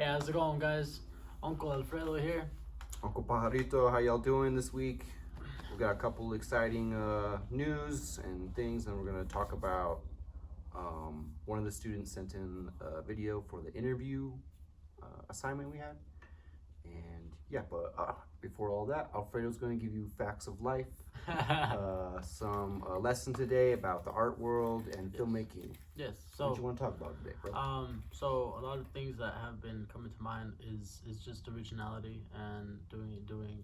Hey, how's it going, guys? Uncle Alfredo here. Uncle Pajarito, how y'all doing this week? We got a couple exciting news and things, and we're gonna talk about one of the students sent in a video for the interview assignment we had. And yeah, but before all that, Alfredo's gonna give you facts of life, some lesson today about the art world and filmmaking. Yes. So what you want to talk about today, bro? So a lot of things that have been coming to mind is just originality and doing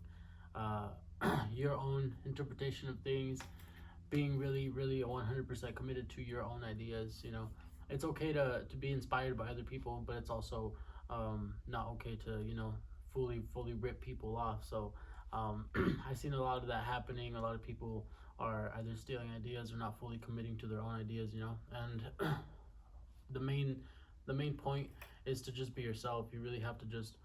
your own interpretation of things, being really 100% committed to your own ideas. You know, it's okay to be inspired by other people, but it's also not okay to fully rip people off. So I've seen a lot of that happening. A lot of people are either stealing ideas or not fully committing to their own ideas, and the main point is to just be yourself. You really have to just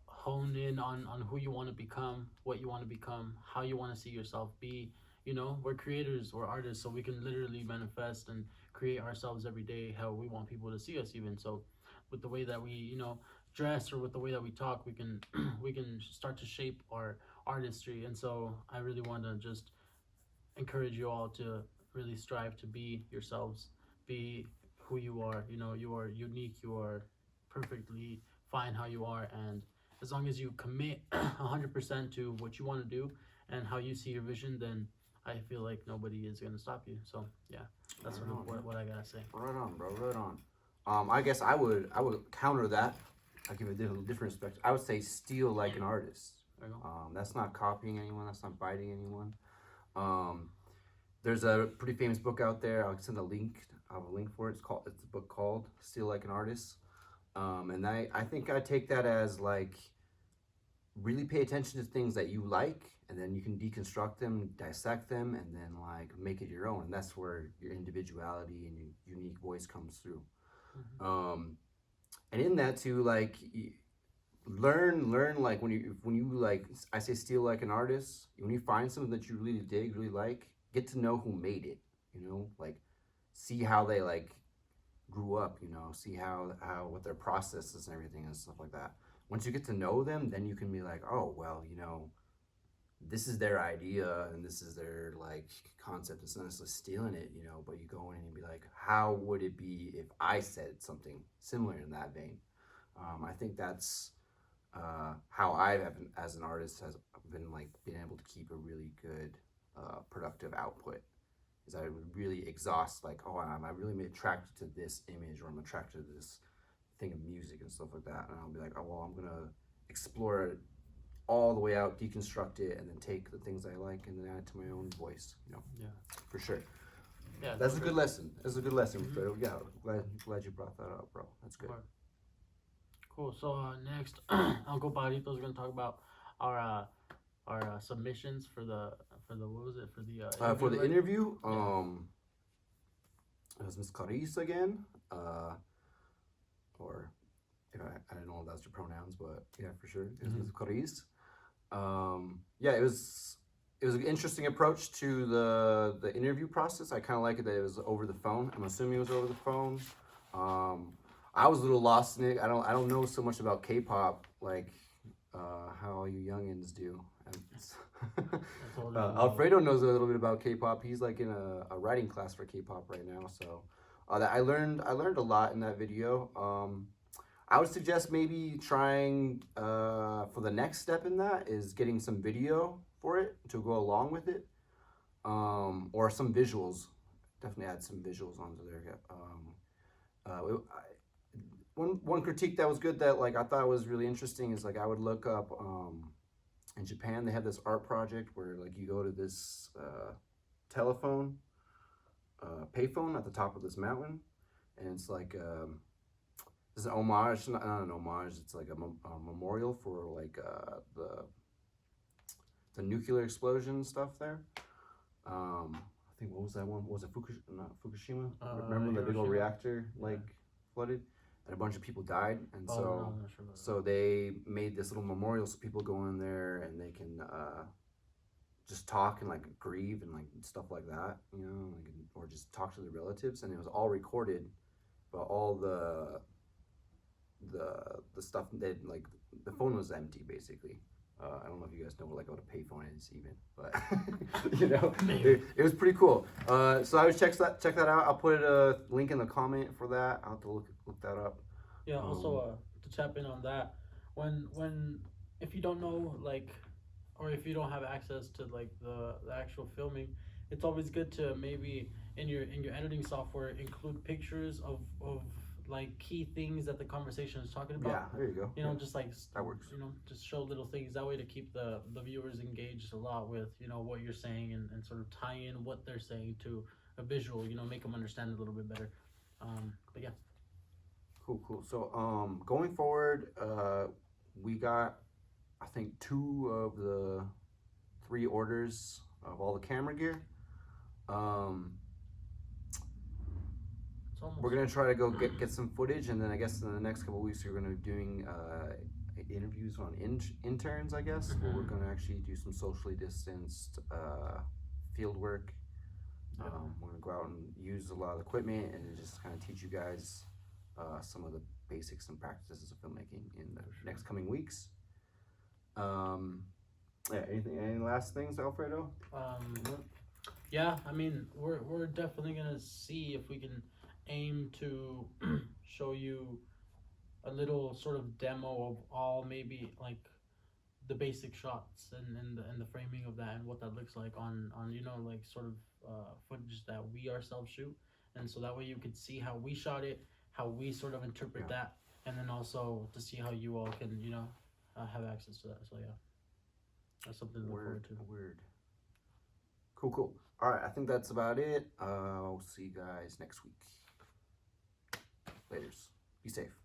hone in on who you want to become, what you want to become, how you want to see yourself be. We're creators, we're artists, so we can literally manifest and create ourselves every day how we want people to see us. Even so, with the way that we dress, or with the way that we talk, we can we can start to shape our artistry. And so I really want to just encourage you all to really strive to be yourselves, be who you are. You are unique, you are perfectly fine how you are, and as long as you commit 100% to what you want to do and how you see your vision, then I feel like nobody is going to stop you. So yeah, that's what I gotta say. Right on, bro. Right on. I guess I would counter that. I'll give it a little different perspective. I would say steal like an artist. That's not copying anyone. That's not biting anyone. There's a pretty famous book out there. I'll send a link. I have a link for it. It's a book called "Steal Like an Artist," and I think I take that as like really pay attention to things that you like, and then you can deconstruct them, dissect them, and then like make it your own. And that's where your individuality and your unique voice comes through. And in that too, like learn like when you like, I say steal like an artist. When you find something that you really dig, really like, get to know who made it. Like see how they like grew up. See how what their process is and everything and stuff like that. Once you get to know them, then you can be like, oh well, this is their idea and this is their like concept. It's not necessarily stealing it, but you go in and be like, how would it be if I said something similar in that vein? I think that's how I have, as an artist, has been like being able to keep a really good productive output. Is I would really exhaust like, oh, I'm really attracted to this image, or I'm attracted to this thing of music and stuff like that, and I'll be like, oh well, I'm gonna explore it all the way out, deconstruct it, and then take the things I like and then add it to my own voice. Yeah, for sure. yeah, That's a good lesson. That's a good lesson, Fredo. Yeah, glad you brought that up, bro. That's good. Cool. So next, Uncle Pajarito is gonna talk about our submissions for the what was it, for the interview, for the right? interview. It was Miss Clarice again. Or if I don't know if that's your pronouns, but yeah, for sure, it was Miss Clarice. Yeah, it was an interesting approach to the interview process. I kind of like it that it was over the phone. I'm assuming it was over the phone. I was a little lost in it. I don't know so much about K-pop like how all you youngins do. Alfredo knows a little bit about K-pop. He's like in a writing class for K-pop right now. So I learned a lot in that video. I would suggest maybe trying for the next step in that is getting some video for it to go along with it, or some visuals. Definitely add some visuals onto there. One critique that was good that like I thought was really interesting is like I would look up in Japan they have this art project where like you go to this telephone payphone at the top of this mountain, and it's like it's an homage, not an homage, it's like a memorial for like the nuclear explosion stuff there. I think, what was that one? What was it Fukushima? Remember the big old reactor like flooded and a bunch of people died, and so they made this little memorial so people go in there and they can just talk and like grieve and like stuff like that, or just talk to their relatives, and it was all recorded, but all the the stuff that like the phone was empty basically. I don't know if you guys know like what a payphone is even, but you know, it was pretty cool. So I would check that out. I'll put a link in the comment for that. I'll have to look that up. Yeah. Also, to tap in on that, when if you don't know like, or if you don't have access to like the actual filming, it's always good to maybe in your editing software include pictures of like key things that the conversation is talking about. Yeah, there you go. You know, just like that works. you know, just show little things that way to keep the viewers engaged a lot with you know what you're saying and sort of tie in what they're saying to a visual. You know, make them understand it a little bit better. But yeah. Cool. So going forward, we got I think 2 of the 3 orders of all the camera gear. We're gonna try to go get some footage, and then I guess in the next couple of weeks we're gonna be doing interviews on interns. I guess where we're gonna actually do some socially distanced field work. We're gonna go out and use a lot of equipment and just kind of teach you guys some of the basics and practices of filmmaking in the next coming weeks. Yeah. Any last things, Alfredo? Yeah, I mean, we're definitely gonna see if we can aim to show you a little sort of demo of all maybe like the basic shots and the framing of that and what that looks like on you know like sort of footage that we ourselves shoot, and so that way you could see how we shot it, how we sort of interpret that, and then also to see how you all can you know have access to that. So yeah, that's something to look forward to. Word. Cool. All right, I think that's about it. I'll see you guys next week. Laters. Be safe.